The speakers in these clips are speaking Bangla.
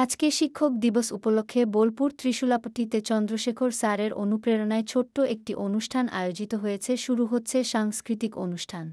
আজকে শিক্ষক দিবস উপলক্ষে বোলপুর ত্রিশূলাপট্টিতে চন্দ্রশেখর স্যারের অনুপ্রেরণায় ছোট্ট একটি অনুষ্ঠান আয়োজিত হয়েছে। শুরু হচ্ছে সাংস্কৃতিক অনুষ্ঠান।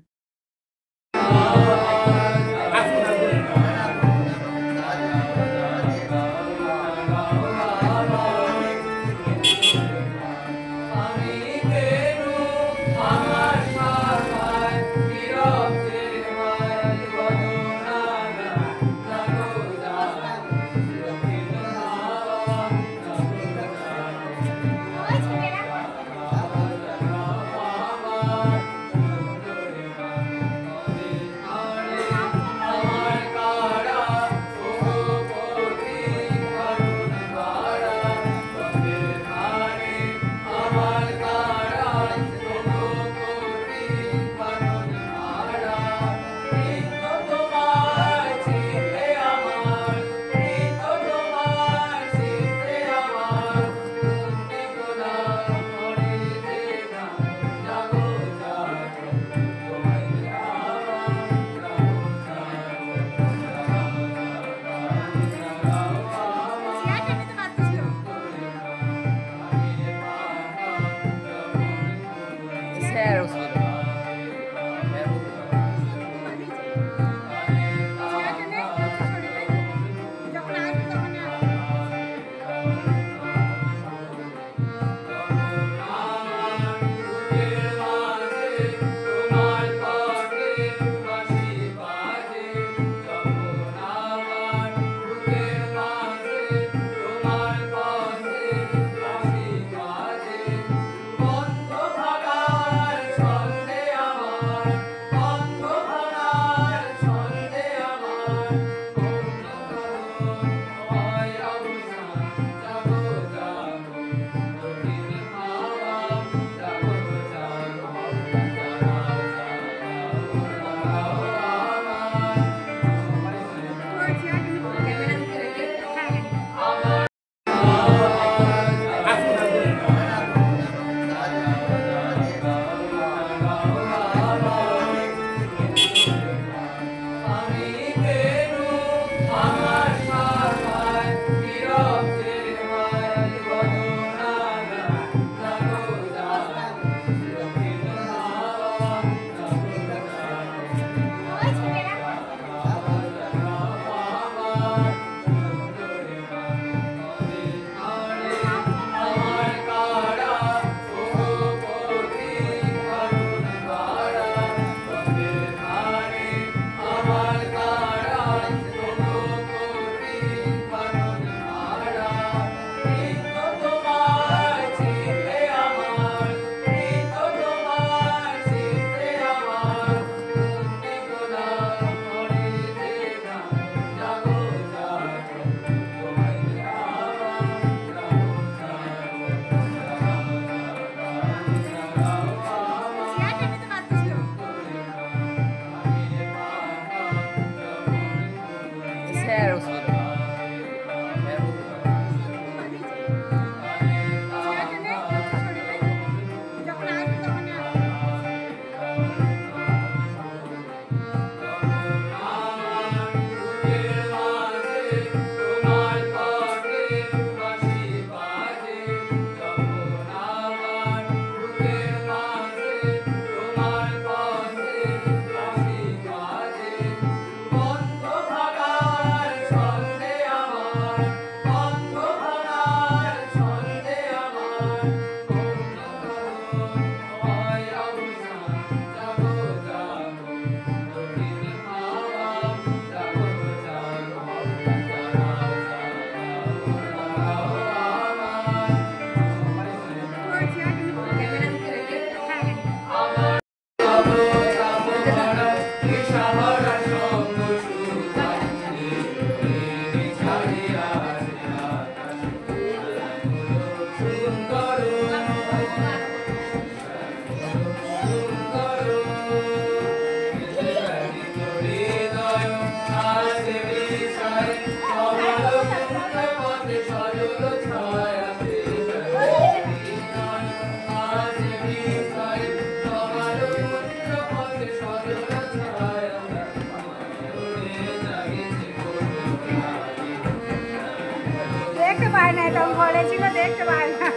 নাই, তো বলেছিল দেখতে পাই না।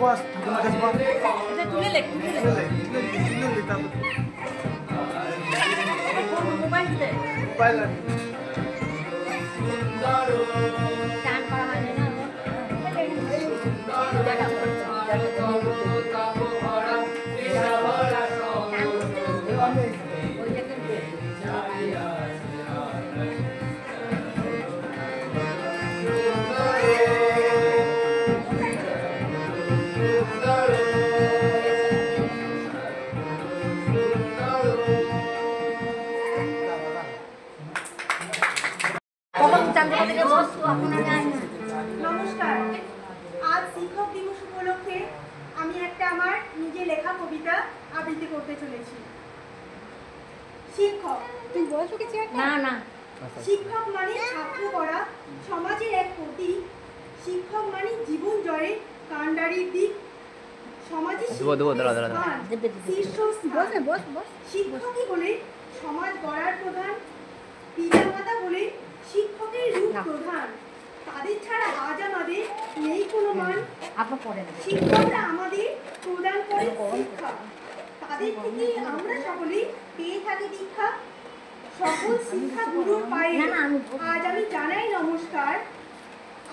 বস তোমার কাছে বস তুলে লেখ মোবাইল গান করা হয় না। নমস্কার, আজ শিক্ষক দিবস উপলক্ষে আমি একটা আমার নিজে লেখা কবিতা আবৃত্তি করতে চলেছি। শিক্ষক, তুই বলছো কিছু না না শিক্ষক মানে ছাত্র করা সমাজের এক প্রতীক। শিক্ষক মানে জীবন জয়ের কাণ্ডারির দিক। সমাজের শিক্ষকই হলে সমাজ গড়ার প্রধান। পিতা মাতা হলে শিক্ষকের রূপ প্রধান। তাদের ছাড়া আজ আমাদের নেই কোনো মান। শিক্ষকরা আমাদের প্রদান করে শিক্ষা। তাদের থেকে আমরা সকলে পেয়ে থাকি দীক্ষা। সকল শিক্ষা গুরুর পায়ে আজ আমি জানাই নমস্কার।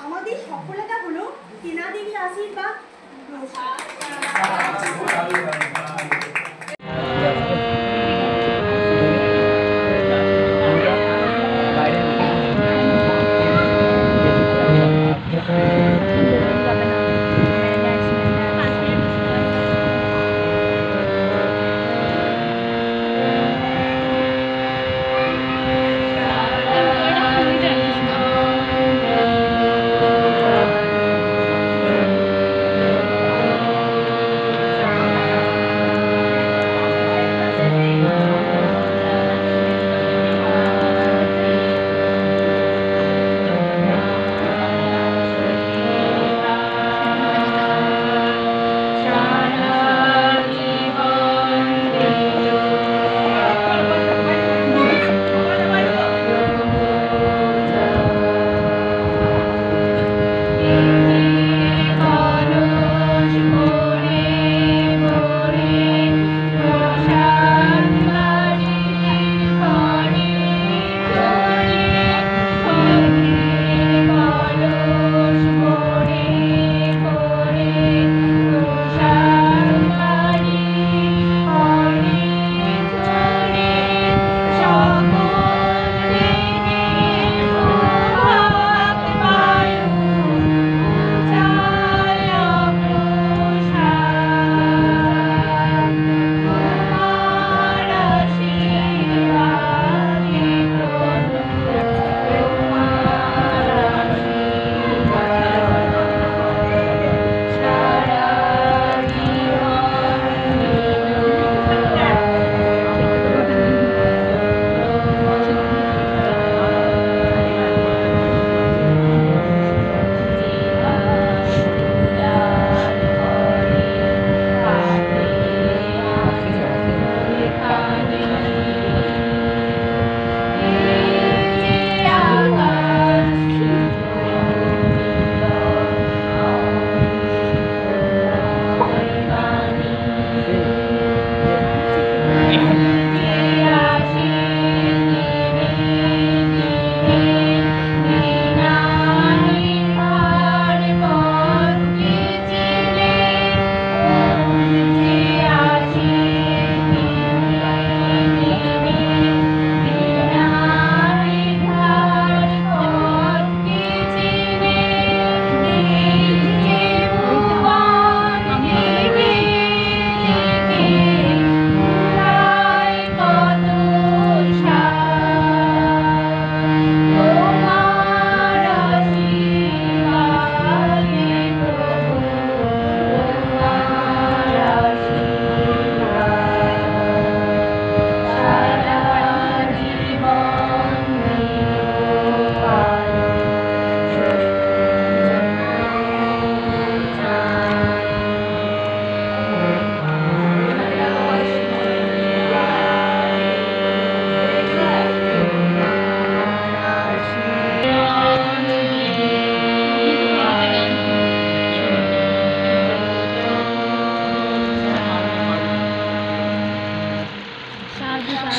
আমাদের সফলতা হলো তেনা দেবীর আশীর্বাদ।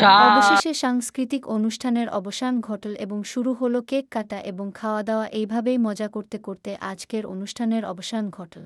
অবশেষে সাংস্কৃতিক অনুষ্ঠানের অবসান ঘটল এবং শুরু হলো কেক কাটা এবং খাওয়া দাওয়া। এইভাবেই মজা করতে করতে আজকের অনুষ্ঠানের অবসান ঘটল।